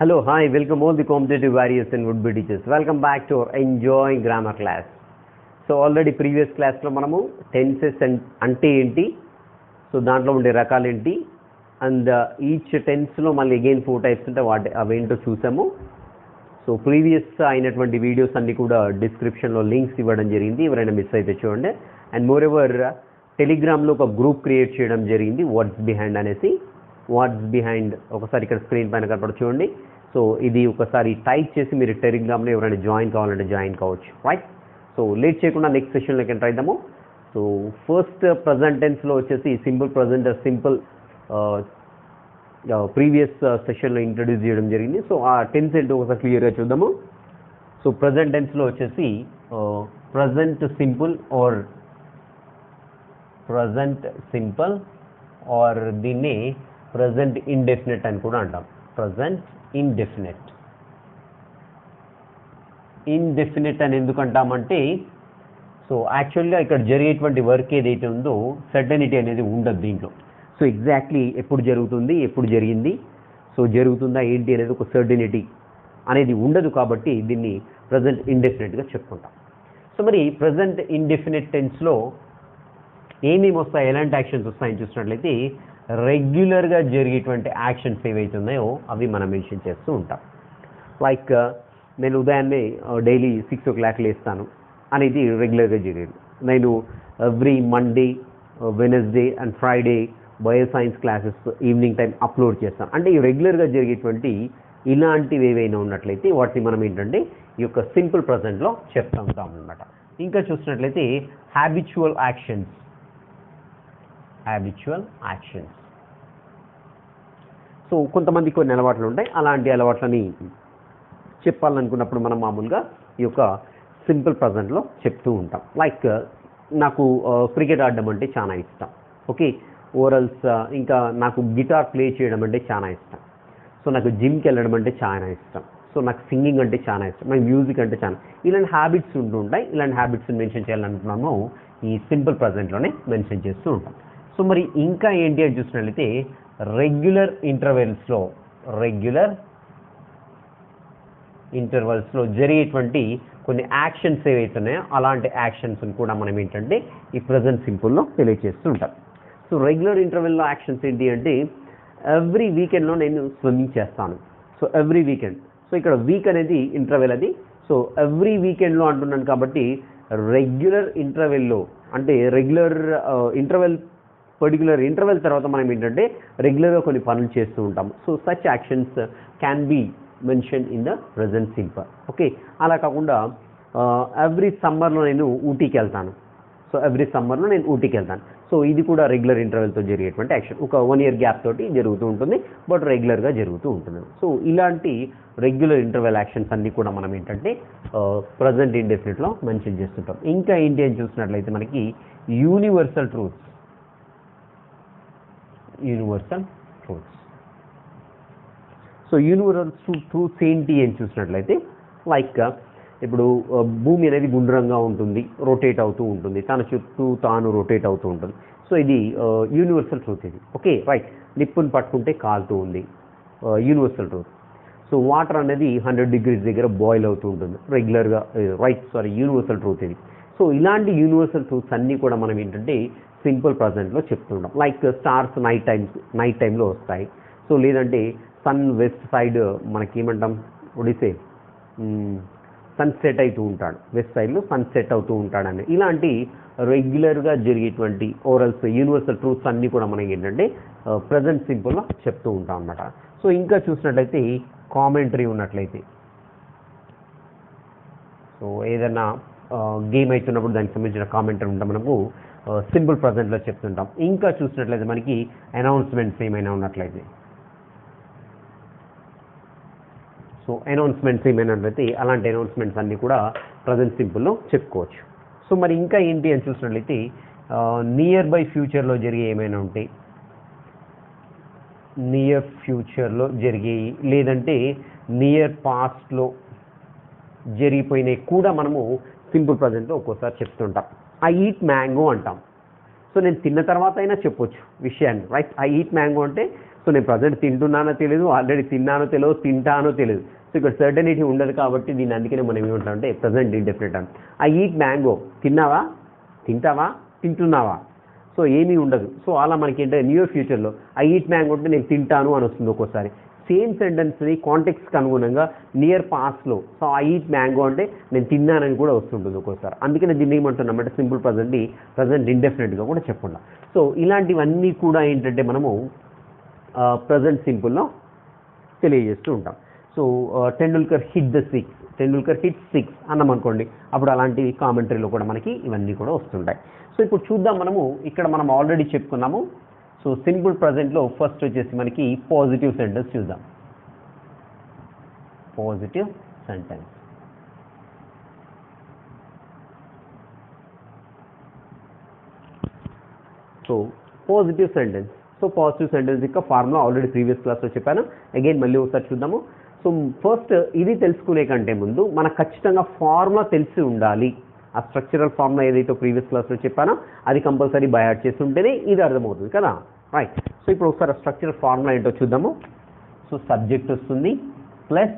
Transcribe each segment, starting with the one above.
Hello, hi, welcome all the competitive warriors and would-be teachers. Welcome back to our Enjoy Grammar class. So already previous class లో మనము tenses అంటే ఏంటి, so దాంట్లో ఉండే రకాలు ఏంటి, అండ్ ఈచ్ టెన్స్లో మళ్ళీ అగైన్ 4 టైప్స్ ఉంటే అవేంటో చూసాము. సో ప్రీవియస్ అయినటువంటి వీడియోస్ అన్నీ కూడా డిస్క్రిప్షన్లో లింక్స్ ఇవ్వడం జరిగింది, ఎవరైనా మిస్ అయితే చూడండి. అండ్ మోర్ ఎవర్ టెలిగ్రామ్లో ఒక గ్రూప్ క్రియేట్ చేయడం జరిగింది, వాట్స్ బిహైండ్ అనేసి. వాట్స్ బిహైండ్ ఒకసారి ఇక్కడ స్క్రీన్ పైన కనపడి చూడండి. సో ఇది ఒకసారి టైప్ చేసి మీరు టెలిగ్రామ్లో ఎవరైనా జాయిన్ కావాలంటే జాయిన్ కావచ్చు, రైట్. సో లేట్ చేయకుండా నెక్స్ట్ సెషన్లోకి ఎంటర్ అయిద్దాము. సో ఫస్ట్ ప్రజెంట్ టెన్స్లో వచ్చేసి సింపుల్ ప్రజెంట్ సింపుల్ ప్రీవియస్ సెషన్లో ఇంట్రడ్యూస్ చేయడం జరిగింది. సో ఆ టెన్స్ ఏంటో ఒకసారి క్లియర్గా చూద్దాము. సో ప్రజెంట్ టెన్స్లో వచ్చేసి ప్రజెంట్ సింపుల్ ఆర్ దీన్ని ప్రజెంట్ ఇండెఫినెట్ అని కూడా అంటాం. ప్రజెంట్ ఇండెఫినెట్ అని ఎందుకు అంటామంటే, సో యాక్చువల్గా ఇక్కడ జరిగేటువంటి వర్క్ ఏదైతే ఉందో సర్టెనిటీ అనేది ఉండదు దీంట్లో. సో ఎగ్జాక్ట్లీ ఎప్పుడు జరుగుతుంది, ఎప్పుడు జరిగింది, సో జరుగుతుందా ఏంటి అనేది ఒక సర్టెనిటీ అనేది ఉండదు, కాబట్టి దీన్ని ప్రజెంట్ ఇండెఫినెట్గా చెప్పుకుంటాం. సో మరి ప్రజెంట్ ఇండెఫినెట్ టెన్స్లో ఏమేమి వస్తాయి, ఎలాంటి యాక్షన్స్ వస్తాయని చూసినట్లయితే రెగ్యులర్గా జరిగేటువంటి యాక్షన్స్ ఏవైతే ఉన్నాయో అవి మనం మెన్షన్ చేస్తూ ఉంటాం. లైక్ నేను ఉదయాన్నే డైలీ 6 o'clock లేస్తాను అనేది రెగ్యులర్గా జరిగేది. నేను every Monday, Wednesday and Friday bio science classes evening time upload చేస్తాను అంటే ఈ రెగ్యులర్గా జరిగేటువంటి ఇలాంటివి ఏవైనా ఉన్నట్లయితే వాటిని మనం ఏంటంటే ఈ యొక్క సింపుల్ ప్రజెంట్లో చెప్తూ ఉంటాం అన్నమాట. ఇంకా చూసినట్లయితే హ్యాబిచువల్ యాక్షన్స్. సో కొంతమంది కొన్ని అలవాట్లు ఉంటాయి, అలాంటి అలవాట్లని చెప్పాలనుకున్నప్పుడు మనం మామూలుగా ఈ యొక్క సింపుల్ ప్రజెంట్లో చెప్తూ ఉంటాం. లైక్ నాకు క్రికెట్ ఆడడం అంటే చాలా ఇష్టం, ఓకే. ఓరల్స్ ఇంకా నాకు గిటార్ ప్లే చేయడం అంటే చాలా ఇష్టం. సో నాకు జిమ్కి వెళ్ళడం అంటే చాలా ఇష్టం. సో నాకు సింగింగ్ అంటే చాలా ఇష్టం, నాకు మ్యూజిక్ అంటే చాలా, ఇలాంటి హ్యాబిట్స్ ఉంటూ ఉంటాయి. ఇలాంటి హ్యాబిట్స్ని మెన్షన్ చేయాలనుకున్నాము ఈ సింపుల్ ప్రజెంట్లోనే మెన్షన్ చేస్తూ ఉంటాం. సో మరి ఇంకా ఏంటి అని చూసినట్లయితే రెగ్యులర్ ఇంటర్వెల్స్లో జరిగేటువంటి కొన్ని యాక్షన్స్ ఏవైతే ఉన్నాయో అలాంటి యాక్షన్స్ని కూడా మనం ఏంటంటే ఈ ప్రజెంట్ సింపుల్లో తెలియజేస్తూ ఉంటాం. సో రెగ్యులర్ ఇంటర్వెల్లో యాక్షన్స్ ఏంటి అంటే ఎవ్రీ వీకెండ్లో నేను స్విమ్మింగ్ చేస్తాను. సో ఎవ్రీ వీకెండ్, సో ఇక్కడ వీక్ అనేది ఇంటర్వెల్ అది. సో ఎవ్రీ వీకెండ్లో అంటున్నాను కాబట్టి రెగ్యులర్ ఇంటర్వెల్లో అంటే రెగ్యులర్ పర్టికులర్ ఇంటర్వెల్ తర్వాత మనం ఏంటంటే రెగ్యులర్గా కొన్ని పనులు చేస్తూ ఉంటాము. So such actions can be mention in the present simple, okay. అలా కాకుండా ఎవ్రీ సమ్మర్లో నేను ఊటీకి వెళ్తాను. సో ఎవ్రీ సమ్మర్లో నేను ఊటీకి వెళ్తాను. సో ఇది కూడా రెగ్యులర్ ఇంటర్వెల్తో జరిగేటువంటి యాక్షన్, ఒక 1 year గ్యాప్ తోటి జరుగుతూ ఉంటుంది, బట్ రెగ్యులర్గా జరుగుతూ ఉంటుంది. సో ఇలాంటి రెగ్యులర్ ఇంటర్వెల్ యాక్షన్స్ అన్నీ కూడా మనం ఏంటంటే ప్రజెంట్ ఇండెఫినెట్లో మెన్షన్ చేస్తుంటాం. ఇంకా ఏంటి అని చూసినట్లయితే మనకి universal truths. So universal truths ఏంటి అని చూసినట్లయితే లైక్ ఇప్పుడు భూమి అనేది గుండ్రంగా ఉంటుంది, రొటేట్ అవుతూ ఉంటుంది, తన చుట్టూ తాను రొటేట్ అవుతూ ఉంటుంది. సో ఇది యూనివర్సల్ ట్రూత్ ఇది, ఓకే, రైట్. నిప్పుని పట్టుకుంటే కాలుతూ ఉంది, యూనివర్సల్ ట్రూత్. సో వాటర్ అనేది 100 degrees దగ్గర బాయిల్ అవుతూ ఉంటుంది రెగ్యులర్గా, రైట్, యూనివర్సల్ ట్రూత్ ఇది. సో ఇలాంటి యూనివర్సల్ ట్రూత్స్ అన్నీ కూడా మనం ఏంటంటే సింపుల్ ప్రజెంట్లో చెప్తుంటాం. లైక్ స్టార్స్ నైట్ టైంలో వస్తాయి. సో లేదంటే సన్ వెస్ట్ సైడ్ మనకి ఏమంటాం, ఒడిసే సన్సెట్ అవుతూ ఉంటాడు, వెస్ట్ సైడ్లో సన్సెట్ అవుతూ ఉంటాడని ఇలాంటి రెగ్యులర్గా జరిగేటువంటి ఓరల్స్ యూనివర్సల్ ట్రూత్స్ అన్నీ కూడా మనకి ఏంటంటే ప్రజెంట్ సింపుల్లో చెప్తూ ఉంటాం అన్నమాట. సో ఇంకా చూసినట్లయితే కామెంటరీ ఉన్నట్లయితే, సో ఏదైనా గేమ్ అవుతున్నప్పుడు దానికి సంబంధించిన కామెంటరీ ఉంటే మనకు సింపుల్ ప్రజెంట్లో చెప్తుంటాం. ఇంకా చూసినట్లయితే మనకి అనౌన్స్మెంట్స్ ఏమైనా ఉన్నట్లయితే, సో అనౌన్స్మెంట్స్ ఏమైనా ఉన్నట్లయితే అలాంటి అనౌన్స్మెంట్స్ అన్నీ కూడా ప్రజెంట్ సింపుల్లో చెప్పుకోవచ్చు. సో మరి ఇంకా ఏంటి అని చూసినట్లయితే నియర్ బై ఫ్యూచర్లో జరిగే ఏమైనా ఉంటాయి, నియర్ ఫ్యూచర్లో జరిగేవి, లేదంటే నియర్ పాస్ట్లో జరిగిపోయినవి కూడా మనము సింపుల్ ప్రజెంట్లో ఒక్కోసారి చెప్తుంటాం. ఐ ఈట్ మ్యాంగో అంటాం. సో నేను తిన్న తర్వాత అయినా చెప్పొచ్చు విషయాన్ని, రైట్? ఐ ఈట్ మ్యాంగో అంటే సో నేను ప్రజెంట్ తింటున్నానో తెలియదు, ఆల్రెడీ తిన్నానో తెలియదు, తింటానో తెలియదు. సో ఇక్కడ సర్టనిటీ ఉండదు కాబట్టి దీన్ని అందుకనే మనం ఏమంటామంటే ప్రజెంట్ ఇండెఫినిట్ అని. ఐ ఈట్ మ్యాంగో, తిన్నావా, తింటావా, తింటున్నావా, సో ఏమీ ఉండదు. సో అలా మనకి ఏంటంటే నియర్ ఫ్యూచర్లో ఐ ఈట్ మ్యాంగో అంటే నేను తింటాను అని వస్తుంది ఒక్కోసారి. సేమ్ సెంటెన్స్ని కాంటెక్స్కి అనుగుణంగా నియర్ పాస్ట్లో సో ఐ ఈట్ మ్యాంగో అంటే నేను తిన్నానని కూడా వస్తుంటుంది ఒక్కోసారి. అందుకనే దీన్ని ఏమంటున్నామంటే సింపుల్ ప్రజెంట్ ఇండెఫినెట్గా కూడా చెప్పకుండా. సో ఇలాంటివన్నీ కూడా ఏంటంటే మనము ప్రజెంట్ సింపుల్లో తెలియజేస్తూ ఉంటాం. So Tendulkar hit the 6, Tendulkar hit 6 అన్నాం అనుకోండి, అప్పుడు అలాంటివి కామెంటరీలో కూడా మనకి ఇవన్నీ కూడా వస్తుంటాయి. సో ఇప్పుడు చూద్దాం, ఇక్కడ మనం ఆల్రెడీ చెప్పుకున్నాము. సో సింపుల్ ప్రజెంట్లో ఫస్ట్ వచ్చేసి మనకి పాజిటివ్ సెంటెన్స్ చూద్దాం. Positive sentence. So positive sentence. So positive sentence యొక్క ఫార్ములా ఆల్రెడీ ప్రీవియస్ క్లాస్లో చెప్పాను. అగైన్ మళ్ళీ ఒకసారి చూద్దాము. సో ఫస్ట్ ఇది తెలుసుకునే కంటే ముందు మనకు ఖచ్చితంగా ఫార్ములా తెలిసి ఉండాలి. ఆ స్ట్రక్చరల్ ఫార్ములా ఏదైతే ప్రీవియస్ క్లాస్లో చెప్పానో అది కంపల్సరీ బై హార్ట్ చేసి ఉంటేనే ఇది అర్థమవుతుంది కదా, రైట్? సో ఇప్పుడు ఒకసారి స్ట్రక్చరల్ ఫార్ములా ఏంటో చూద్దాము. సో సబ్జెక్ట్ వస్తుంది, ప్లస్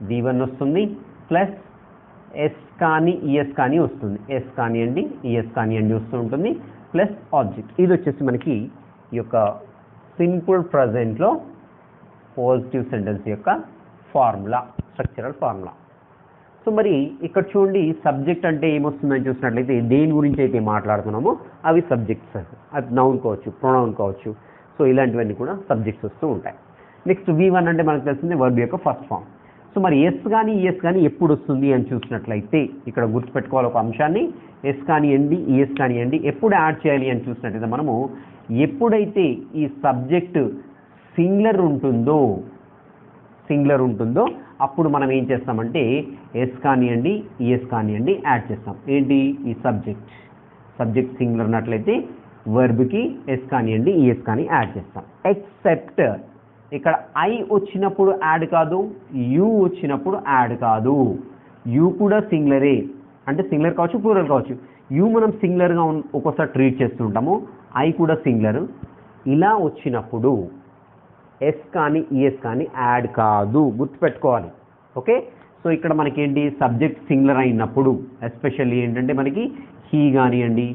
V1 వస్తుంది, ప్లస్ ఎస్ కానీ ఈఎస్ కానీ వస్తుంది. ఎస్ కానివ్వండి, ఈఎస్ కానివ్వండి వస్తూ ఉంటుంది, ప్లస్ ఆబ్జెక్ట్. ఇది వచ్చేసి మనకి ఈ యొక్క సింపుల్ ప్రజెంట్లో పాజిటివ్ సెంటెన్స్ యొక్క ఫార్ములా, స్ట్రక్చరల్ ఫార్ములా. సో మరి ఇక్కడ చూడండి, సబ్జెక్ట్ అంటే ఏమొస్తుందని చూసినట్లయితే దేని గురించి అయితే మాట్లాడుతున్నామో అవి సబ్జెక్ట్స్. అది నౌన్ కావచ్చు, ప్రొనౌన్ కావచ్చు. సో ఇలాంటివన్నీ కూడా సబ్జెక్ట్స్ వస్తూ ఉంటాయి. నెక్స్ట్ V1 అంటే మనకు తెలిసింది వర్బ్ యొక్క ఫస్ట్ ఫామ్. సో మరి ఎస్ కానీ ఈఎస్ కానీ ఎప్పుడు వస్తుంది అని చూసినట్లయితే ఇక్కడ గుర్తుపెట్టుకోవాలి ఒక అంశాన్ని. ఎస్ కానివ్వండి, ఈఎస్ కానివ్వండి ఎప్పుడు యాడ్ చేయాలి అని చూసినట్లయితే మనము ఎప్పుడైతే ఈ సబ్జెక్టు సింగులర్ ఉంటుందో అప్పుడు మనం ఏం చేస్తామంటే ఎస్ కానివ్వండి, ఈఎస్ కానివ్వండి యాడ్ చేస్తాం. ఏంటి? ఈ సబ్జెక్ట్ సింగులర్ ఉన్నట్లయితే వర్బ్కి ఎస్ కానివ్వండి, ఈఎస్ కానీ యాడ్ చేస్తాం. ఎక్సెప్ట్ ఇక్కడ ఐ వచ్చినప్పుడు యాడ్ కాదు, యూ వచ్చినప్పుడు యాడ్ కాదు. యూ కూడా సింగులరే, అంటే సింగులర్ కావచ్చు, ప్లూరల్ కావచ్చు. యూ మనం సింగులర్గా ఒక్కోసారి ట్రీట్ చేస్తుంటాము, ఐ కూడా సింగులర్. ఇలా వచ్చినప్పుడు ఎస్ కానీ ఈఎస్ కానీ యాడ్ కాదు, గుర్తుపెట్టుకోవాలి. ఓకే, సో ఇక్కడ మనకేంటి సబ్జెక్ట్ సింగులర్ అయినప్పుడు ఎస్పెషల్లీ ఏంటంటే మనకి హీ కానివ్వండి,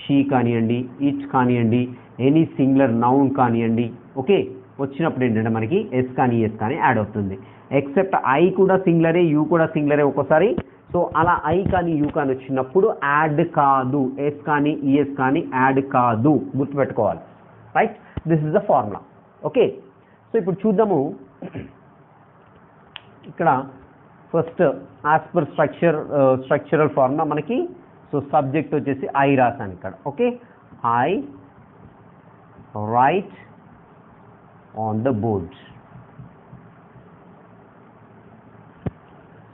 షీ కానివ్వండి, ఇట్ కానివ్వండి, ఎనీ సింగులర్ నౌన్ కానివ్వండి, ఓకే వచ్చినప్పుడు ఏంటంటే మనకి ఎస్ కానీ ఈఎస్ కానీ యాడ్ అవుతుంది. ఎక్సెప్ట్ ఐ కూడా సింగులరే, యూ కూడా సింగులరే ఒక్కోసారి. సో అలా ఐ కానీ యూ కానీ వచ్చినప్పుడు యాడ్ కాదు, ఎస్ కానీ ఈఎస్ కానీ యాడ్ కాదు, గుర్తుపెట్టుకోవాలి, right? This is the formula. Okay, so ఇప్పుడు చూద్దాము. ఇక్కడ first as per structural formula మనకి సో సబ్జెక్ట్ వచ్చేసి ఐ రాసాను ఇక్కడ. Okay, I right on the board.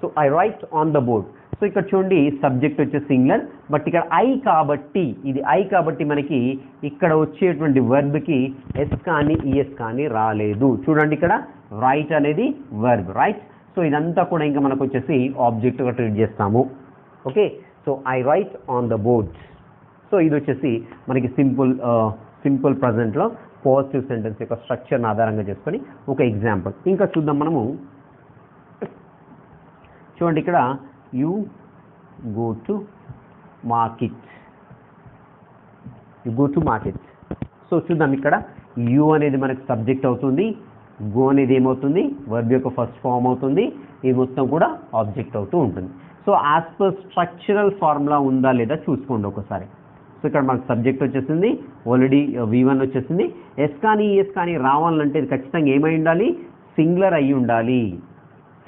So I right on the board. So ఇక్కడ చూడండి సబ్జెక్ట్ వచ్చే సింగులర్, బట్ ఇక్కడ ఐ కాబట్టి, ఇది ఐ కాబట్టి మనకి ఇక్కడ వచ్చేటువంటి వర్బ్కి ఎస్ కానీ ఈఎస్ కానీ రాలేదు. చూడండి ఇక్కడ రైట్ అనేది వర్బ్, రైట్? సో ఇదంతా కూడా ఇంకా మనకు వచ్చేసి ఆబ్జెక్ట్గా ట్రీట్ చేస్తాము. Okay, so I right on the board. So ఇది వచ్చేసి మనకి సింపుల్ ప్రజెంట్లో పాజిటివ్ సెంటెన్స్ యొక్క స్ట్రక్చర్ని ఆధారంగా చేసుకొని ఒక ఎగ్జాంపుల్ ఇంకా చూద్దాం మనము. చూడండి ఇక్కడ you go to market. So చూద్దాం, ఇక్కడ యూ అనేది మనకి సబ్జెక్ట్ అవుతుంది, గో అనేది ఏమవుతుంది వర్బ్ యొక్క ఫస్ట్ ఫామ్ అవుతుంది, ఇది మొత్తం కూడా ఆబ్జెక్ట్ అవుతూ ఉంటుంది. So as per structural formula ఉందా లేదా చూసుకోండి ఒకసారి. సో ఇక్కడ మనకు సబ్జెక్ట్ వచ్చేసింది, ఆల్రెడీ V1 వచ్చేసింది. ఎస్ కానీ ఈఎస్ కానీ రావాలంటే ఇది ఖచ్చితంగా ఏమై ఉండాలి? సింగులర్ అయ్యి ఉండాలి.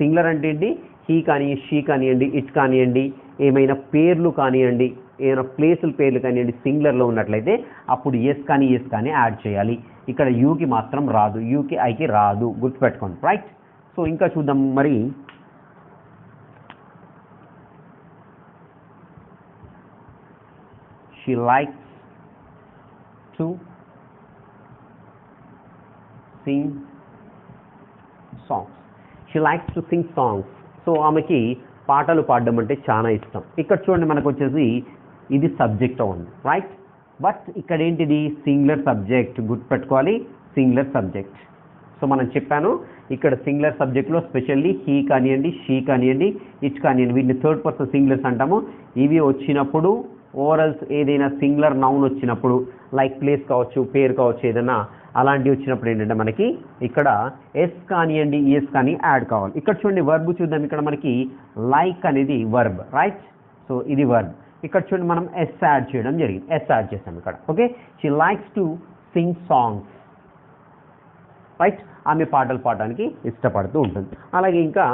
సింగులర్ అంటే ఏంటి? హీ కానీ, షీ కానివ్వండి, ఇట్ కానివ్వండి, ఏమైనా పేర్లు కానివ్వండి, ఏమైనా ప్లేసుల పేర్లు కానివ్వండి సింగులర్లో ఉన్నట్లయితే అప్పుడు ఎస్ కానీ ఈఎస్ కానీ యాడ్ చేయాలి. ఇక్కడ యూకి మాత్రం రాదు, యూకి ఐకి రాదు, గుర్తుపెట్టుకోండి, రైట్? సో ఇంకా చూద్దాం మరి. She likes to sing songs. She likes to sing songs. So ఆమెకి పాటలు పాడడం అంటే చాలా ఇష్టం. ఇక్కడ చూడండి మనకు వచ్చేసి ఇది సబ్జెక్ట్ అవుతుంది, రైట్? బట్ ఇక్కడ ఏంటిది సింగులర్ సబ్జెక్ట్, గుర్తుపెట్టుకోవాలి సింగులర్ సబ్జెక్ట్. సో మనం చెప్పాను ఇక్కడ సింగులర్ సబ్జెక్ట్లో స్పెషల్లీ హీ కానివ్వండి, షీ కానివ్వండి, ఇట్ కానివ్వండి, వీటిని థర్డ్ పర్సన్ సింగులర్స్ అంటాము. ఇవి వచ్చినప్పుడు ఓరల్స్ ఏదైనా సింగులర్ నౌన్ వచ్చినప్పుడు లైక్ ప్లేస్ కావచ్చు, పేరు కావచ్చు, ఏదైనా అలాంటివి వచ్చినప్పుడు ఏంటంటే మనకి ఇక్కడ ఎస్ కానివ్వండి, ఈఎస్ కానీ యాడ్ కావాలి. ఇక్కడ చూడండి వర్బ్ చూద్దాం. ఇక్కడ మనకి లైక్ అనేది వర్బ్, రైట్? సో ఇది వర్బ్. ఇక్కడ చూడండి మనం ఎస్ యాడ్ చేయడం జరిగింది, ఎస్ యాడ్ చేసాం ఇక్కడ. Okay, she likes to sing songs, right? ఆమె పాటలు పాడడానికి ఇష్టపడుతూ ఉంటుంది. అలాగే ఇంకా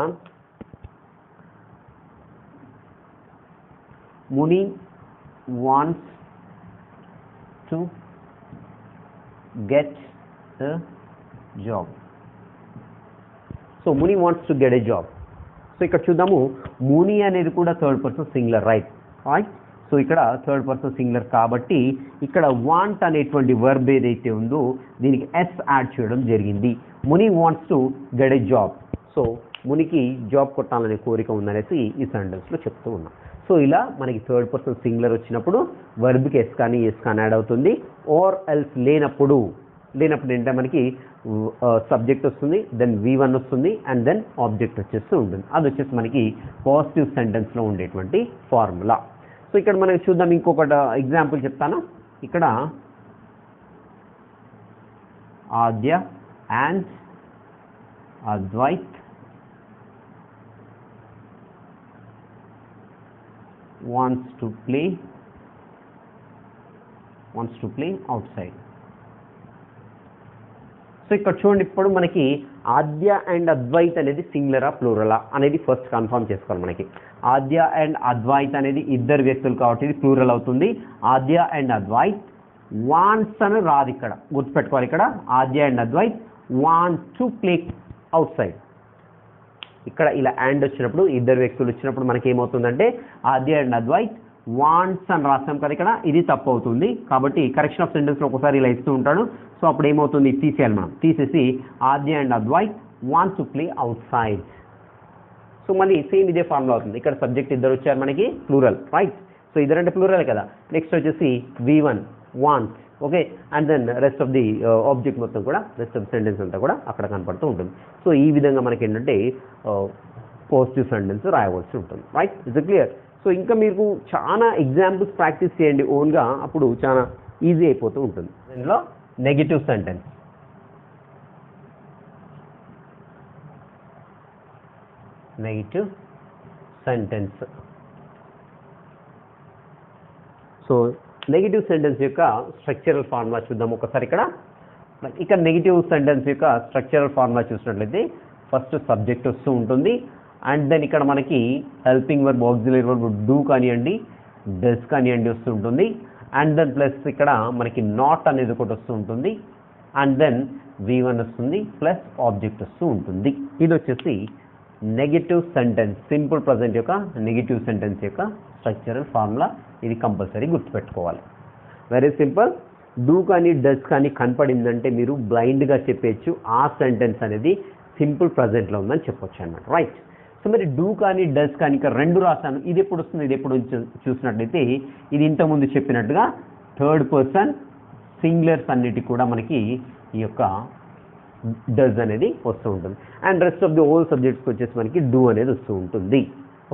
Muni wants to get a job. So Muni wants to get a job. So ఇక్కడ చూద్దాము ముని అనేది కూడా third person singular, right? So ఇక్కడ థర్డ్ పర్సన్ సింగులర్ కాబట్టి ఇక్కడ వాంట్ అనేటువంటి వర్బ్ ఏదైతే ఉందో దీనికి ఎస్ యాడ్ చేయడం జరిగింది. Muni wants to get a job. So మునికి జాబ్ కొట్టాలనే కోరిక ఉందనేసి ఈ సెంటెన్స్లో చెప్తూ ఉన్నాం. సో ఇలా మనకి థర్డ్ పర్సన్ సింగులర్ వచ్చినప్పుడు వర్బ్కి ఎస్ కానీ ఎస్ కానీ యాడ్ అవుతుంది. ఆర్ ఎల్స్ లేనప్పుడు ఏంటంటే మనకి సబ్జెక్ట్ వస్తుంది, దెన్ V1 వస్తుంది, అండ్ దెన్ ఆబ్జెక్ట్ వచ్చేస్తూ ఉంటుంది. అది వచ్చేసి మనకి పాజిటివ్ సెంటెన్స్లో ఉండేటువంటి ఫార్ములా. సో ఇక్కడ మనం చూద్దాం, ఇంకొకటి ఎగ్జాంపుల్ చెప్తాను. ఇక్కడ Aadya and Advait wants to play outside. So ఇక్కడ చూడండి, ఇప్పుడు మనకి ఆద్య అండ్ అద్వైత్ అనేది సింగులరా ప్లూరలా అనేది ఫస్ట్ కన్ఫర్మ్ చేసుకోవాలి. మనకి ఆద్య అండ్ అద్వైత్ అనేది ఇద్దరు వ్యక్తులు కాబట్టి ఇది ప్లూరల్ అవుతుంది. ఆద్య అండ్ అద్వైత్ వాంట్స్ అని రాదు, ఇక్కడ గుర్తుపెట్టుకోవాలి. ఇక్కడ Aadya and Advait want to play outside. ఇక్కడ ఇలా అండ్ వచ్చినప్పుడు ఇద్దరు వ్యక్తులు వచ్చినప్పుడు మనకి ఏమవుతుందంటే ఆద్య అండ్ అద్వైత్ వాంట్స్ అని రాస్తాం కదా, ఇక్కడ ఇది తప్పు అవుతుంది. కాబట్టి కరెక్షన్ ఆఫ్ సెంటెన్స్లో ఒకసారి ఇలా ఇస్తూ ఉంటాడు. సో అప్పుడు ఏమవుతుంది, తీసేయాలి మనం. తీసేసి Aadya and Advait want to play outside. So మళ్ళీ సేమ్ ఇదే ఫార్ములా అవుతుంది. ఇక్కడ సబ్జెక్ట్ ఇద్దరు వచ్చారు మనకి ప్లూరల్, రైట్? సో ఇద్దరంటే ప్లూరల్ కదా. నెక్స్ట్ వచ్చేసి V1 wants, okay, and then rest of the object మొత్తం కూడా, రెస్ట్ ఆఫ్ సెంటెన్స్ అంతా కూడా అక్కడ కనపడుతూ ఉంటుంది. సో ఈ విధంగా మనకి ఏంటంటే పాజిటివ్ సెంటెన్స్ రాయవలసి ఉంటుంది, right? Is it clear? So ఇంకా మీకు చాలా ఎగ్జాంపుల్స్ ప్రాక్టీస్ చేయండి ఓన్గా, అప్పుడు చాలా ఈజీ అయిపోతూ ఉంటుంది. దీనిలో negative sentence. Negative sentence. So negative sentence యొక్క స్ట్రక్చరల్ ఫార్ములా చూద్దాం ఒకసారి. ఇక్కడ నెగిటివ్ సెంటెన్స్ యొక్క స్ట్రక్చరల్ ఫార్ములా చూసినట్లయితే ఫస్ట్ సబ్జెక్ట్ వస్తూ ఉంటుంది, అండ్ దెన్ ఇక్కడ మనకి helping verb, auxiliary verb do కానివ్వండి, డస్ కానివ్వండి వస్తూ ఉంటుంది, అండ్ దెన్ ప్లస్ ఇక్కడ మనకి నాట్ అనేది ఒకటి వస్తూ ఉంటుంది, అండ్ దెన్ V1 వస్తుంది, ప్లస్ ఆబ్జెక్ట్ వస్తూ ఉంటుంది. ఇది వచ్చేసి నెగిటివ్ సెంటెన్స్, సింపుల్ ప్రజెంట్ యొక్క నెగిటివ్ సెంటెన్స్ యొక్క స్ట్రక్చరల్ ఫార్ములా. ఇది కంపల్సరీ గుర్తుపెట్టుకోవాలి. Very simple. డూ కానీ డస్ కానీ కనపడిందంటే మీరు బ్లైండ్గా చెప్పేయచ్చు ఆ సెంటెన్స్ అనేది సింపుల్ ప్రజెంట్లో ఉందని చెప్పొచ్చు అన్నమాట, రైట్? సో మరి డూ కానీ డస్ కానీ ఇక్కడ రెండు రాశాను. ఇది ఎప్పుడు వస్తుంది, ఇది ఎప్పుడు చూసినట్లయితే ఇది ఇంతకుముందు చెప్పినట్టుగా థర్డ్ పర్సన్ సింగులర్స్ అన్నిటికి కూడా మనకి ఈ యొక్క డస్ అనేది వస్తూ ఉంటుంది. And rest of the whole సబ్జెక్ట్స్కి వచ్చేసి మనకి డూ అనేది వస్తూ ఉంటుంది.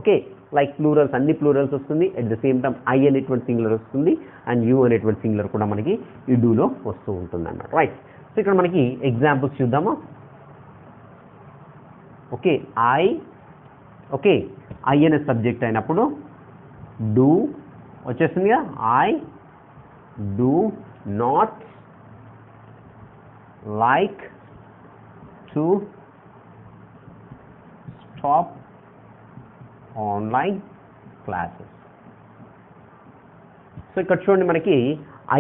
ఓకే, లైక్ ప్లూరల్స్, అన్ని ప్లూరల్స్ వస్తుంది. At the same time I అనేటువంటి సింగులర్ వస్తుంది, అండ్ యూ అనేటువంటి సింగులర్ కూడా మనకి ఈ డూలో వస్తూ ఉంటుంది అన్నమాట, రైట్? సో ఇక్కడ మనకి ఎగ్జాంపుల్స్ చూద్దామా. ఓకే, ఓకే, ఐ అనే సబ్జెక్ట్ అయినప్పుడు డూ వచ్చేస్తుందిగా. I do not like to stop online classes. So ఇక్కడ చూడండి, మనకి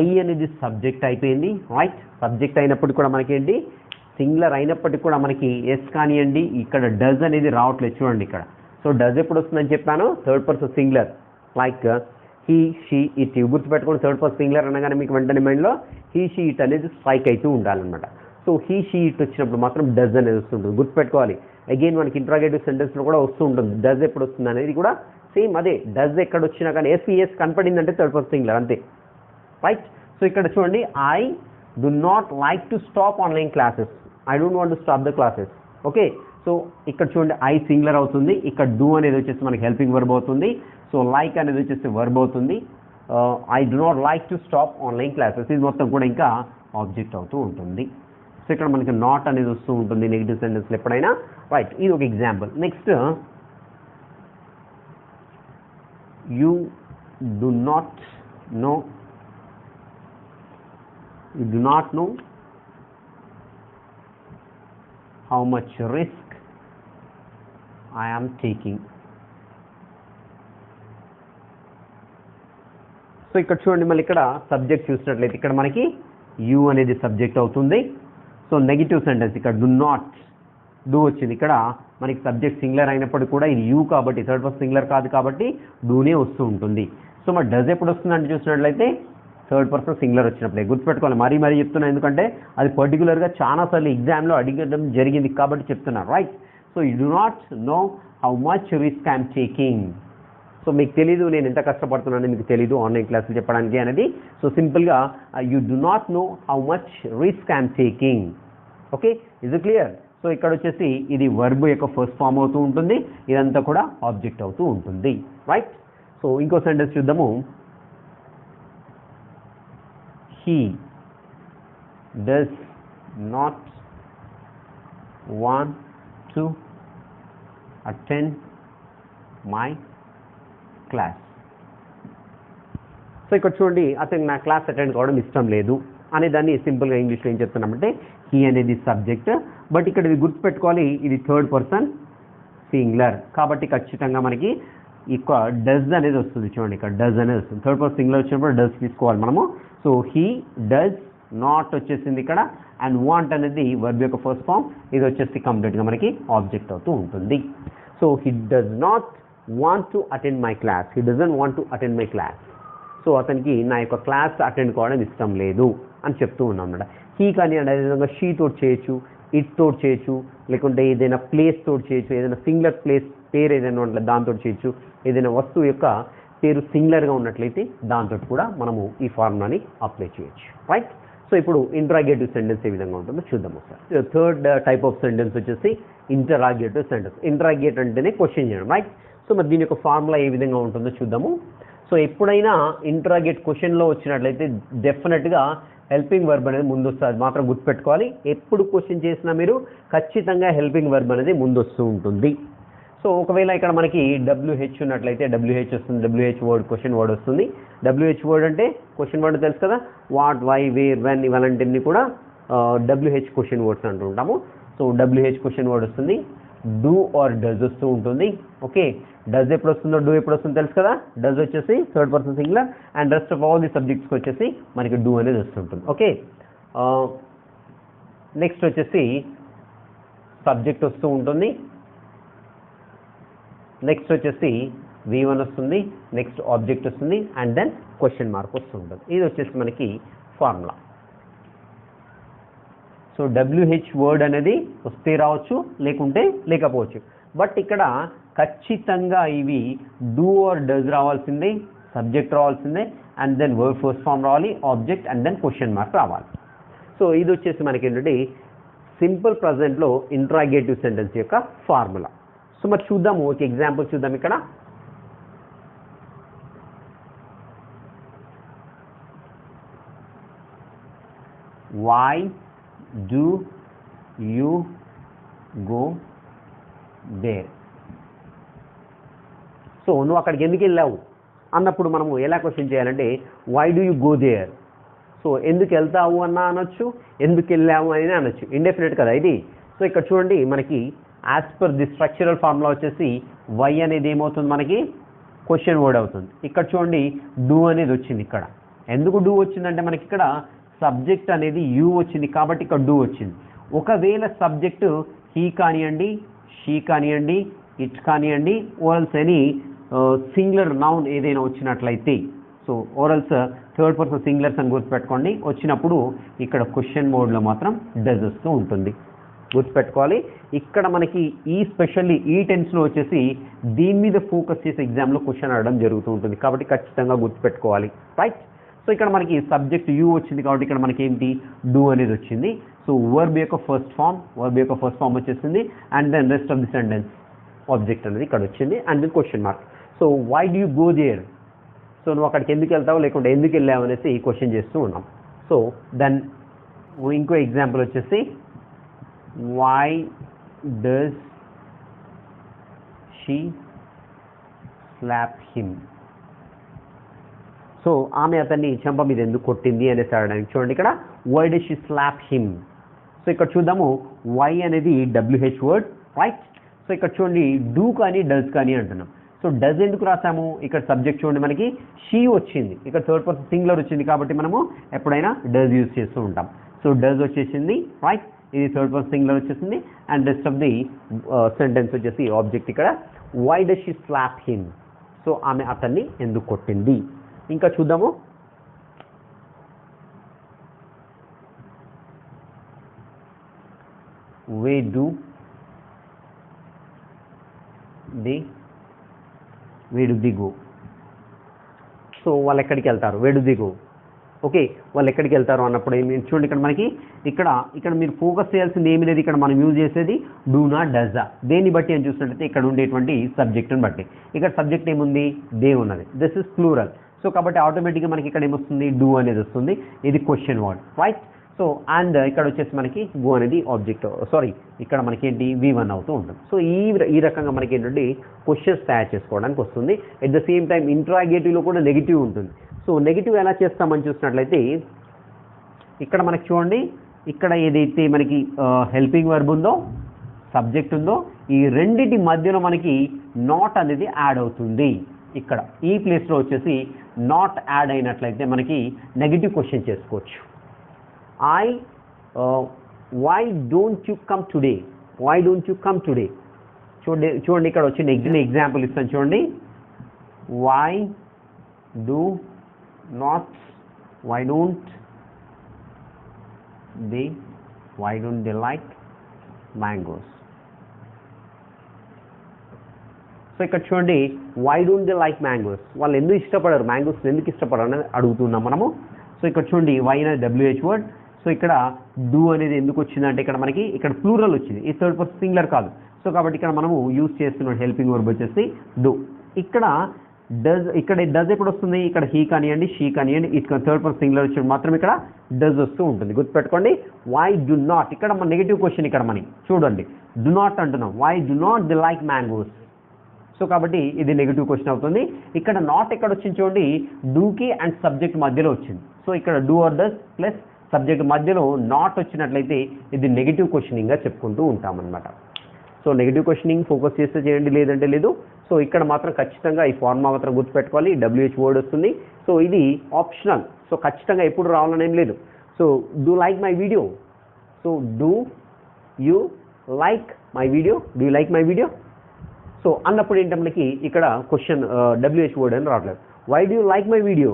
ఐ అనేది సబ్జెక్ట్ అయిపోయింది, రైట్? సబ్జెక్ట్ అయినప్పటికీ కూడా మనకి ఏంటి, సింగులర్ అయినప్పటికీ కూడా మనకి ఎస్ కానివ్వండి, ఇక్కడ డస్ అనేది రావట్లేదు చూడండి ఇక్కడ. సో డస్ ఎప్పుడు వస్తుందని చెప్పాను, third person singular, like he, she, it. గుర్తుపెట్టుకోండి, థర్డ్ పర్సన్ సింగులర్ అనగానే మీకు వెంటనే మైండ్లో హీ, షీ, ఇట్ అనేది స్ట్రైక్ అవుతూ ఉండాలన్నమాట. సో హీ, షీ, ఇట్ వచ్చినప్పుడు మాత్రం డస్ అనేది వస్తుంటుంది, గుర్తుపెట్టుకోవాలి. అగైన్ మనకి ఇంట్రాగేటివ్ సెంటెన్స్లో కూడా వస్తూ ఉంటుంది. డస్ ఎప్పుడు వస్తుంది అనేది కూడా సేమ్ అదే. డస్ ఎక్కడ వచ్చినా కానీ ఎస్ కనపడిందంటే థర్డ్ పర్సన్ సింగులర్, అంతే, రైట్? సో ఇక్కడ చూడండి, I do not like to stop online classes, I don't want to stop the classes. Okay, so ఇక్కడ చూడండి ఐ సింగులర్ అవుతుంది, ఇక్కడ డూ అనేది వచ్చేసి మనకి హెల్పింగ్ వర్బ్ అవుతుంది. సో లైక్ అనేది వచ్చేసి వర్బ్ అవుతుంది. I do not like to stop online classes, ఇది మొత్తం కూడా ఇంకా ఆబ్జెక్ట్ అవుతూ ఉంటుంది. సో ఇక్కడ మనకి నాట్ అనేది వస్తూ ఉంటుంది నెగిటివ్ సెంటెన్స్లో ఎప్పుడైనా. రైట్, ఇది ఒక example. Next, you do not know, you do not know how much risk I am taking. So ఇక్కడ చూడండి, మళ్ళీ ఇక్కడ సబ్జెక్ట్ చూసినట్లయితే ఇక్కడ మనకి యూ అనేది సబ్జెక్ట్ అవుతుంది. సో నెగిటివ్ సెంటెన్స్ ఇక్కడ డు నాట్, డూ వచ్చింది. ఇక్కడ మనకి సబ్జెక్ట్ సింగులర్ అయినప్పటికీ కూడా ఇది యూ కాబట్టి థర్డ్ పర్సన్ సింగులర్ కాదు కాబట్టి డూనే వస్తూ ఉంటుంది. సో మరి డస్ ఎప్పుడు వస్తుందంటే చూసినట్లయితే థర్డ్ పర్సన్ సింగులర్ వచ్చినప్పుడే. గుర్తుపెట్టుకోవాలి, మరీ చెప్తున్నా, ఎందుకంటే అది పర్టికులర్గా చాలాసార్లు ఎగ్జామ్లో అడిగడం జరిగింది కాబట్టి చెప్తున్నా. Right, so you do not know how much risk I'm taking. So మీకు తెలీదు నేను ఎంత కష్టపడుతున్నానని మీకు తెలీదు ఆన్లైన్ క్లాసులు చెప్పడానికి అనేది. సో సింపుల్గా you do not know how much risk I'm taking. Okay, is it clear? So ఇక్కడ వచ్చేసి ఇది వర్బ్ యొక్క ఫస్ట్ ఫామ్ అవుతూ ఉంటుంది, ఇదంతా కూడా ఆబ్జెక్ట్ అవుతూ ఉంటుంది. రైట్, సో ఇంకో సెంటెన్స్ చూద్దాము. He does not want to attend my class. So ఇక్కడ చూడండి, అతనికి నా క్లాస్ అటెండ్ కావడం ఇష్టం లేదు అనే దాన్ని సింపుల్గా ఇంగ్లీష్లో ఏం చెప్తున్నామంటే హీ అనేది సబ్జెక్ట్. బట్ ఇక్కడ ఇది గుర్తుపెట్టుకోవాలి, ఇది థర్డ్ పర్సన్ సింగులర్ కాబట్టి ఖచ్చితంగా మనకి ఇక్కడ డస్ అనేది వస్తుంది. చూడండి, ఇక్కడ డస్ అనేది వస్తుంది. థర్డ్ పర్సన్ సింగులర్ వచ్చినప్పుడు డస్ తీసుకోవాలి మనము. సో హీ డస్ నాట్ వచ్చేసింది ఇక్కడ, అండ్ వాంట్ అనేది వర్బ్ యొక్క ఫస్ట్ ఫామ్, ఇది వచ్చేసి కంప్లీట్గా మనకి ఆబ్జెక్ట్ అవుతూ ఉంటుంది. So he does not want to attend my class, he doesn't want to attend my class. So అతనికి నా యొక్క క్లాస్ అటెండ్ కావడం ఇష్టం లేదు అని చెప్తూ ఉన్నాం అన్నమాట. హీ కానీ అదేవిధంగా షీ తోటి చేయొచ్చు, ఇట్ తోటి చేయొచ్చు, లేకుంటే ఏదైనా ప్లేస్ తోటి చేయొచ్చు, ఏదైనా సింగులర్ ప్లేస్ పేరు ఏదైనా ఉంటే దాంతో చేయొచ్చు, ఏదైనా వస్తువు యొక్క పేరు సింగులర్గా ఉన్నట్లయితే దాంతో కూడా మనము ఈ ఫార్ములాని అప్లై చేయొచ్చు. రైట్, సో ఇప్పుడు ఇంటరాగేటివ్ సెంటెన్స్ ఏ విధంగా ఉంటుందో చూద్దాం ఒకసారి. థర్డ్ టైప్ ఆఫ్ సెంటెన్స్ వచ్చేసి ఇంటరాగేటివ్ సెంటెన్స్. ఇంటరాగేట్ అంటేనే క్వశ్చన్ చేయడం. రైట్, సో మరి దీని యొక్క ఫార్ములా ఏ విధంగా ఉంటుందో చూద్దాము. సో ఎప్పుడైనా ఇంటరాగేట్ క్వశ్చన్లో వచ్చినట్లయితే డెఫినెట్గా హెల్పింగ్ వర్బ్ అనేది ముందు వస్తుంది, మాత్రం గుర్తుపెట్టుకోవాలి. ఎప్పుడు క్వశ్చన్ చేసినా మీరు ఖచ్చితంగా హెల్పింగ్ వర్బ్ అనేది ముందు వస్తూ ఉంటుంది. సో ఒకవేళ ఇక్కడ మనకి WH ఉన్నట్లయితే WH వస్తుంది, WH వర్డ్ క్వశ్చన్ వర్డ్ వస్తుంది. WH వర్డ్ అంటే క్వశ్చన్ వర్డ్ తెలుసు కదా, వాట్, వై, వేర్, వెన్ ఇవన్నీ కూడా WH క్వశ్చన్ వర్డ్స్ అంటుంటాము. సో WH క్వశ్చన్ వర్డ్ వస్తుంది. డూ ఆర్ డస్ వస్తూ ఉంటుంది. ఓకే, డస్ ఎప్పుడు వస్తుందో డూ ఎప్పుడు వస్తుందో తెలుసు కదా. డస్ వచ్చేసి third person singular, and rest of all the సబ్జెక్ట్స్కి వచ్చేసి మనకి డూ అనేది వస్తుంటుంది. ఓకే, నెక్స్ట్ వచ్చేసి సబ్జెక్ట్ వస్తూ ఉంటుంది. నెక్స్ట్ వచ్చేసి V1 వస్తుంది, నెక్స్ట్ ఆబ్జెక్ట్ వస్తుంది, అండ్ దెన్ క్వశ్చన్ మార్క్ వస్తుంటుంది. ఇది వచ్చేసి మనకి ఫార్ములా. సో WH వర్డ్ అనేది వస్తే రావచ్చు, లేకుంటే లేకపోవచ్చు. బట్ ఇక్కడ ఖచ్చితంగా ఇవి డూ ఆర్ డస్ రావాల్సిందే, సబ్జెక్ట్ రావాల్సిందే, and then word first form రావాలి, object, and then question mark రావాలి. సో ఇది వచ్చేసి మనకి ఏంటంటే సింపుల్ ప్రజెంట్లో ఇంటరాగేటివ్ సెంటెన్స్ యొక్క ఫార్ములా. సో మరి చూద్దాము, ఒక ఎగ్జాంపుల్ చూద్దాం. ఇక్కడ why do you go there? So నువ్వు అక్కడికి ఎందుకు వెళ్ళావు అన్నప్పుడు మనము ఎలా క్వశ్చన్ చేయాలంటే why do you go there? So ఎందుకు వెళ్తావు అన్నా అనొచ్చు, ఎందుకు వెళ్ళావు అని అనొచ్చు. ఇండెఫినెట్ కదా ఇది. సో ఇక్కడ చూడండి, మనకి as per the structural formula వచ్చేసి వై అనేది ఏమవుతుంది, మనకి క్వశ్చన్ వర్డ్ అవుతుంది. ఇక్కడ చూడండి డూ అనేది వచ్చింది. ఇక్కడ ఎందుకు డూ వచ్చిందంటే మనకి ఇక్కడ సబ్జెక్ట్ అనేది యూ వచ్చింది కాబట్టి ఇక్కడ డూ వచ్చింది. ఒకవేళ సబ్జెక్టు హీ కానివ్వండి, షీ కానివ్వండి, ఇట్ కానివ్వండి, ఓరల్స్ ఎనీ సింగులర్ నౌన్ ఏదైనా వచ్చినట్లయితే, so orals third person singulars అని గుర్తుపెట్టుకోండి, వచ్చినప్పుడు ఇక్కడ క్వశ్చన్ మోడ్లో మాత్రం డస్ వస్తూ ఉంటుంది. గుర్తుపెట్టుకోవాలి. ఇక్కడ మనకి ఈ స్పెషల్లీ ఈ టెన్స్లో వచ్చేసి దీని మీద ఫోకస్ చేసి ఎగ్జామ్లో క్వశ్చన్ అడగడం జరుగుతూ ఉంటుంది కాబట్టి ఖచ్చితంగా గుర్తుపెట్టుకోవాలి. రైట్, సో ఇక్కడ మనకి సబ్జెక్ట్ యూ వచ్చింది కాబట్టి ఇక్కడ మనకి ఏంటి డూ అనేది వచ్చింది. సో వర్బ్ యొక్క ఫస్ట్ ఫామ్ వచ్చేసింది and then rest of the sentence object అనేది ఇక్కడ వచ్చింది and then question mark. So why do you go there, so నువ్వు అక్కడికి ఎందుకు వెళ్తావు లేకుంటే ఎందుకు వెళ్ళావు అనేసి క్వశ్చన్ చేస్తూ ఉన్నాం. సో దెన్ ఇంకో ఎగ్జాంపుల్ వచ్చేసి why does she slap him, so ఆమె అతన్ని చెంప మీద ఎందుకు కొట్టింది అనేసి అడగడానికి చూడండి ఇక్కడ why does she slap him. So ఇక్కడ చూద్దాము వై అనేది WH వర్డ్ రైట్. సో ఇక్కడ చూడండి డూ కానీ డస్ కానీ అంటున్నాం. సో డస్ ఎందుకు రాసాము, ఇక్కడ సబ్జెక్ట్ చూడండి మనకి షీ వచ్చింది, ఇక్కడ థర్డ్ పర్సన్ సింగులర్ వచ్చింది కాబట్టి మనము ఎప్పుడైనా డస్ యూజ్ చేస్తూ ఉంటాం. సో డస్ వచ్చేసింది రైట్, ఇది థర్డ్ పర్సన్ సింగులర్ వచ్చేసింది and rest of the sentence వచ్చేసి ఆబ్జెక్ట్ ఇక్కడ why does she slap him, so ఆమె అతన్ని ఎందుకు కొట్టింది. ఇంకా చూద్దాము where do they go, so వాళ్ళు ఎక్కడికి వెళ్తారు, where do they go, okay వాళ్ళు ఎక్కడికి వెళ్తారు అన్నప్పుడు ఏమి చూడండి ఇక్కడ మనకి ఇక్కడ మీరు ఫోకస్ చేయాల్సింది ఏమి లేదు, ఇక్కడ మనం యూజ్ చేసేది డూ నాట్ డస్ దా, దేన్ని బట్టి అని చూసినట్లయితే ఇక్కడ ఉండేటువంటి సబ్జెక్ట్ని బట్టి. ఇక్కడ సబ్జెక్ట్ ఏముంది దే ఉన్నది, దిస్ ఇస్ ప్లూరల్. సో కాబట్టి ఆటోమేటిక్గా మనకి ఇక్కడ ఏమొస్తుంది డూ అనేది వస్తుంది, ఇది question word right. So and ఇక్కడ వచ్చేసి మనకి గో అనేది ఆబ్జెక్ట్ ఇక్కడ మనకి ఏంటి V1 అవుతూ ఉంటుంది. సో ఈ రకంగా మనకి ఏంటంటే క్వశ్చన్స్ తయారు చేసుకోవడానికి వస్తుంది. ఎట్ ద సేమ్ టైం ఇంట్రాగేటివ్లో కూడా నెగిటివ్ ఉంటుంది. సో నెగిటివ్ ఎలా చేస్తామని చూసినట్లయితే ఇక్కడ మనకి చూడండి ఇక్కడ ఏదైతే మనకి హెల్పింగ్ వర్బ్ ఉందో సబ్జెక్ట్ ఉందో ఈ రెండిటి మధ్యలో మనకి నాట్ అనేది యాడ్ అవుతుంది. ఇక్కడ ఈ ప్లేస్లో వచ్చేసి నాట్ యాడ్ అయినట్లయితే మనకి నెగిటివ్ క్వశ్చన్ చేసుకోవచ్చు. why don't you come today, చూడండి ఇక్కడ వచ్చిన ఎగ్జాంపుల్ ఇస్తాను చూడండి why don't they like mangoes. So ఇక్కడ చూడండి why don't they like mangoes, వాళ్ళు ఎందుకు ఇష్టపడరు, మ్యాంగోస్ ఎందుకు ఇష్టపడరు అనేది అడుగుతున్నాం మనము. సో ఇక్కడ చూడండి వై అనేది WH వర్డ్. సో ఇక్కడ డూ అనేది ఎందుకు వచ్చిందంటే ఇక్కడ మనకి ఇక్కడ ప్లూరల్ వచ్చింది, ఈ థర్డ్ పర్సన్ సింగులర్ కాదు. సో కాబట్టి ఇక్కడ మనము యూజ్ చేస్తున్న హెల్పింగ్ వర్బ్ వచ్చేసి డూ. ఇక్కడ డస్ ఎప్పుడు వస్తుంది, ఇక్కడ హీ కానివ్వండి షీ కానివ్వండి ఇక్కడ థర్డ్ పర్సన్ సింగులర్ వచ్చి మాత్రం ఇక్కడ డస్ వస్తూ ఉంటుంది, గుర్తుపెట్టుకోండి. వై డు నాట్ ఇక్కడ మన నెగిటివ్ క్వశ్చన్ ఇక్కడ మనకి చూడండి డు నాట్ అంటున్నాం, why do not they like mangoes. So కాబట్టి ఇది నెగిటివ్ క్వశ్చన్ అవుతుంది. ఇక్కడ నాట్ ఎక్కడ వచ్చింది చూడండి డూకి అండ్ సబ్జెక్ట్ మధ్యలో వచ్చింది. సో ఇక్కడ do or does plus subject మధ్యలో నాట్ వచ్చినట్లయితే ఇది నెగిటివ్ క్వశ్చనింగ్గా చెప్పుకుంటూ ఉంటామన్నమాట. సో నెగిటివ్ క్వశ్చనింగ్ ఫోకస్ చేస్తే చేయండి, లేదంటే లేదు. సో ఇక్కడ మాత్రం ఖచ్చితంగా ఈ ఫార్ములా మాత్రం గుర్తుపెట్టుకోవాలి, WH వర్డ్ వస్తుంది. సో ఇది ఆప్షనల్, సో ఖచ్చితంగా ఎప్పుడు రావాలని ఏం లేదు. So do like my video, so do you like my video, so అన్నప్పుడు ఏంటంటే మనకి ఇక్కడ క్వశ్చన్ WH వర్డ్ అని రావట్లేదు. Why do like my video,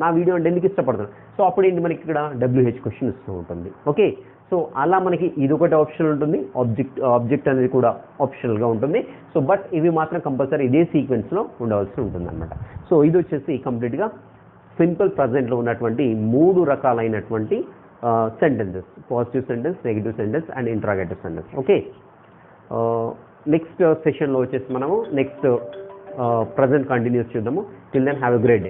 నా వీడియో అంటే ఎందుకు ఇష్టపడుతున్నాను. సో అప్పుడు ఏంటి మనకి ఇక్కడ WH క్వశ్చన్ ఇస్తూ ఉంటుంది. ఓకే, సో అలా మనకి ఇది ఒకటి ఆప్షన్ ఉంటుంది, ఆబ్జెక్ట్ అనేది కూడా ఆప్షనల్గా ఉంటుంది. సో బట్ ఇవి మాత్రం కంపల్సరీ ఇదే సీక్వెన్స్లో ఉండవలసి ఉంటుంది అనమాట. సో ఇది వచ్చేసి కంప్లీట్గా సింపుల్ ప్రజెంట్లో ఉన్నటువంటి 3 రకాలైనటువంటి sentences, positive sentence, negative sentence and interrogative sentence. Okay, next సెషన్లో వచ్చేసి మనము నెక్స్ట్ ప్రజెంట్ కంటిన్యూస్ చూద్దాము. Till then have a great day.